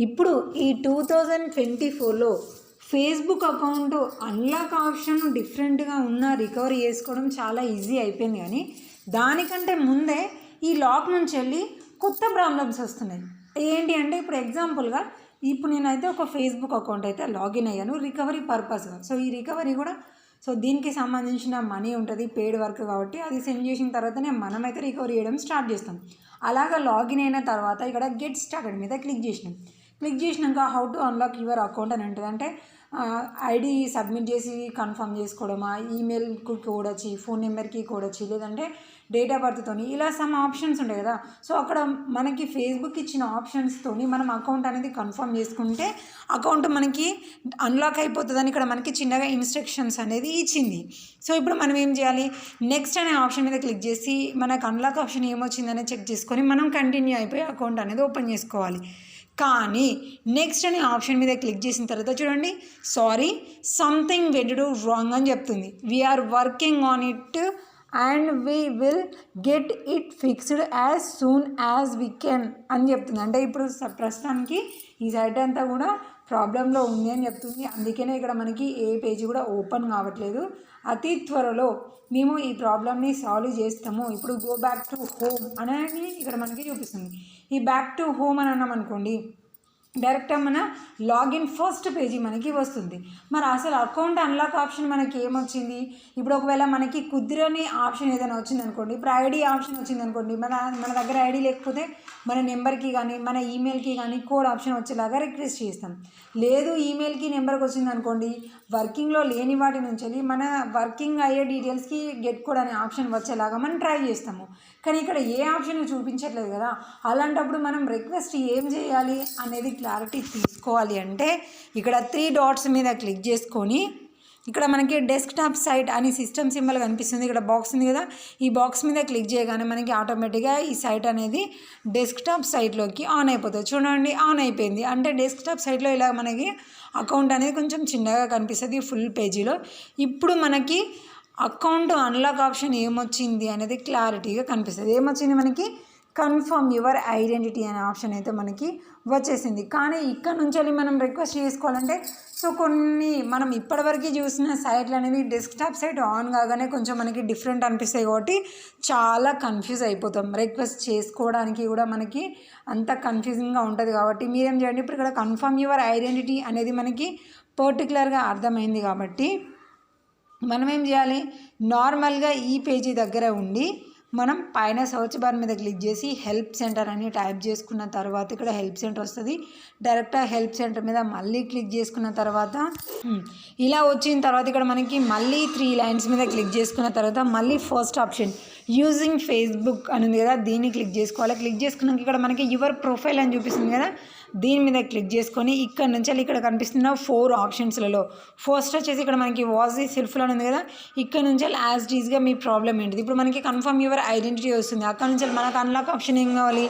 ఇప్పుడు ఈ 2024లో Facebook account unlock option డిఫరెంట్గా ఉన్న రికవరీ చేసుకోవడం చాలా ఈజీ అయిపోయింది. కానీ దానికంటే ముందే ఈ లాక్ నుంచి వెళ్ళి కొత్త ప్రాబ్లమ్స్ వస్తున్నాయి. ఏంటి అంటే ఇప్పుడు ఎగ్జాంపుల్గా ఇప్పుడు నేనైతే ఒక ఫేస్బుక్ అకౌంట్ అయితే లాగిన్ అయ్యాను రికవరీ పర్పస్గా. సో ఈ రికవరీ కూడా దీనికి సంబంధించిన మనీ ఉంటుంది, పెయిడ్ వర్క్ కాబట్టి అది సెండ్ చేసిన తర్వాతనే మనమైతే రికవరీ చేయడం స్టార్ట్ చేస్తాం. అలాగా లాగిన్ అయిన తర్వాత ఇక్కడ గెట్ స్టార్టెడ్ మీద క్లిక్ చేసినాక how to unlock your account అని ఉంటుంది. అంటే ఐడి సబ్మిట్ చేసి కన్ఫర్మ్ చేసుకోవడమా, ఈమెయిల్కి కోడ్ వచ్చి, ఫోన్ నెంబర్కి కోడ్ వచ్చి, లేదంటే డేట్ ఆఫ్ బర్త్తోని ఇలా సమ్ ఆప్షన్స్ ఉంటాయి కదా. సో అక్కడ మనకి ఫేస్బుక్ ఇచ్చిన ఆప్షన్స్తోని మనం అకౌంట్ అనేది కన్ఫర్మ్ చేసుకుంటే అకౌంట్ మనకి అన్లాక్ అయిపోతుందని ఇక్కడ మనకి చిన్నగా ఇన్స్ట్రక్షన్స్ అనేది ఇచ్చింది. సో ఇప్పుడు మనం ఏం చేయాలి, నెక్స్ట్ అనే ఆప్షన్ మీద క్లిక్ చేసి మనకు అన్లాక్ ఆప్షన్ ఏమొచ్చిందని చెక్ చేసుకొని మనం కంటిన్యూ అయిపోయి అకౌంట్ అనేది ఓపెన్ చేసుకోవాలి. కానీ నెక్స్ట్ అనే ఆప్షన్ మీద క్లిక్ చేసిన తర్వాత చూడండి, సారీ సంథింగ్ వెంట్ రాంగ్ అని చెప్తుంది. We're working on it and we will get it fixed as soon as we can అని చెప్తుంది. అంటే ఇప్పుడు ప్రస్తుతానికి ఈ సైట్ అంతా కూడా ప్రాబ్లంలో ఉంది అని చెప్తుంది. అందుకనే ఇక్కడ మనకి ఏ పేజీ కూడా ఓపెన్ కావట్లేదు. అతి త్వరలో మేము ఈ ప్రాబ్లమ్ని సాల్వ్ చేస్తాము. ఇప్పుడు గో బ్యాక్ టు హోమ్ అనేది ఇక్కడ మనకి చూపిస్తుంది. ఈ బ్యాక్ టు హోమ్ అని అన్నాం అనుకోండి, డైరెక్ట్గా మన లాగిన్ ఫస్ట్ పేజీ మనకి వస్తుంది. మరి అసలు అకౌంట్ అన్లాక్ ఆప్షన్ మనకి ఏమొచ్చింది, ఇప్పుడు ఒకవేళ మనకి కుదిరని ఆప్షన్ ఏదైనా వచ్చింది అనుకోండి, ఇప్పుడు ఐడి ఆప్షన్ వచ్చింది అనుకోండి, మన దగ్గర ఐడి లేకపోతే మన నెంబర్కి కానీ మన ఈమెయిల్కి కానీ కోడ్ ఆప్షన్ వచ్చేలాగా రిక్వెస్ట్ చేస్తాం. లేదు ఈమెయిల్కి నెంబర్కి వచ్చింది అనుకోండి, వర్కింగ్లో లేని వాటి నుంచి మన వర్కింగ్ అయ్యే డీటెయిల్స్కి గెట్ కోడ్ అనే ఆప్షన్ వచ్చేలాగా మనం ట్రై చేస్తాము. కానీ ఇక్కడ ఏ ఆప్షన్ చూపించట్లేదు కదా. అలాంటప్పుడు మనం రిక్వెస్ట్ ఏం చేయాలి అనేది క్లారిటీ తీసుకోవాలి అంటే ఇక్కడ 3 డాట్స్ మీద క్లిక్ చేసుకొని ఇక్కడ మనకి డెస్క్టాప్ సైట్ అని సిస్టమ్ సింబల్ కనిపిస్తుంది. ఇక్కడ బాక్స్ ఉంది కదా, ఈ బాక్స్ మీద క్లిక్ చేయగానే మనకి ఆటోమేటిక్గా ఈ సైట్ అనేది డెస్క్టాప్ సైట్లోకి ఆన్ అయిపోతుంది. చూడండి ఆన్ అయిపోయింది. అంటే డెస్క్టాప్ సైట్లో ఇలా మనకి అకౌంట్ అనేది కొంచెం చిన్నగా కనిపిస్తుంది ఫుల్ పేజీలో. ఇప్పుడు మనకి అకౌంట్ అన్లాక్ ఆప్షన్ ఏమొచ్చింది అనేది క్లారిటీగా కనిపిస్తుంది. ఏమొచ్చింది మనకి కన్ఫర్మ్ యువర్ ఐడెంటిటీ అనే ఆప్షన్ అయితే మనకి వచ్చేసింది. కానీ ఇక్కడ నుంచి మనం రిక్వెస్ట్ చేసుకోవాలంటే కొన్ని మనం ఇప్పటివరకు చూసిన సైట్లు అనేవి డెస్క్టాప్ సైట్ ఆన్ కాగానే కొంచెం మనకి డిఫరెంట్ అనిపిస్తాయి కాబట్టి చాలా కన్ఫ్యూజ్ అయిపోతాం. రిక్వెస్ట్ చేసుకోవడానికి కూడా మనకి అంత కన్ఫ్యూజింగ్గా ఉంటుంది. కాబట్టి మీరేం చేయండి, ఇప్పుడు ఇక్కడ కన్ఫర్మ్ యువర్ ఐడెంటిటీ అనేది మనకి పర్టికులర్గా అర్థమైంది కాబట్టి మనం ఏం చేయాలి, నార్మల్గా ఈ పేజీ దగ్గర ఉండి మనం పైన సర్చ్ బార్ మీద క్లిక్ చేసి హెల్ప్ సెంటర్ అని టైప్ చేసుకున్న తర్వాత ఇక్కడ హెల్ప్ సెంటర్ వస్తుంది. డైరెక్ట్గా హెల్ప్ సెంటర్ మీద మళ్ళీ క్లిక్ చేసుకున్న తర్వాత ఇలా వచ్చిన తర్వాత ఇక్కడ మనకి మళ్ళీ 3 లైన్స్ మీద క్లిక్ చేసుకున్న తర్వాత మళ్ళీ ఫస్ట్ ఆప్షన్ యూజింగ్ ఫేస్బుక్ అని ఉంది కదా, దీన్ని క్లిక్ చేసుకోవాలి. క్లిక్ చేసుకున్నాక ఇక్కడ మనకి యువర్ ప్రొఫైల్ అని చూపిస్తుంది కదా, దీని మీద క్లిక్ చేసుకొని ఇక్కడ నుంచి ఇక్కడ కనిపిస్తున్న 4 ఆప్షన్స్లలో ఫస్ట్ వచ్చేసి ఇక్కడ మనకి వాజ్ ఈ సెల్ఫ్లో ఉంది కదా, ఇక్కడ నుంచి యాజ్ ఈజ్గా మీ ప్రాబ్లం ఏంటిది. ఇప్పుడు మనకి కన్ఫర్మ్ యువర్ ఐడెంటిటీ వస్తుంది. అక్కడ నుంచి మనకు అన్లాక్ ఆప్షన్ ఏం కావాలి,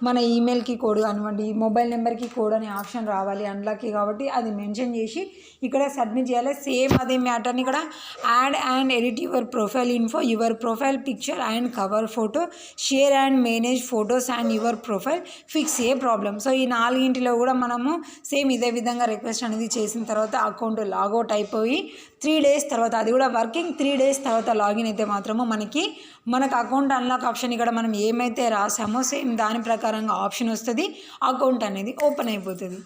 మన ఈమెయిల్కి కోడ్ కానివ్వండి, మొబైల్ నెంబర్కి కోడ్ అనే ఆప్షన్ రావాలి అన్లాక్కి. కాబట్టి అది మెన్షన్ చేసి ఇక్కడ సబ్మిట్ చేయాలి. సేమ్ అదే మ్యాటర్ని ఇక్కడ add and edit your profile info, your profile picture and cover photo, share and manage photos and your profile, fix A problem. So ఈ 4 కూడా మనము సేమ్ ఇదే విధంగా రిక్వెస్ట్ అనేది చేసిన తర్వాత అకౌంట్ లాగౌట్ అయిపోయి 3 డేస్ తర్వాత, అది కూడా వర్కింగ్ 3 డేస్ తర్వాత లాగిన్ అయితే మాత్రము మనకు అకౌంట్ అన్లాక్ ఆప్షన్ ఇక్కడ మనం ఏమైతే రాసామో సేమ్ దాని ప్రకారంగా ఆప్షన్ వస్తుంది, అకౌంట్ అనేది ఓపెన్ అయిపోతుంది.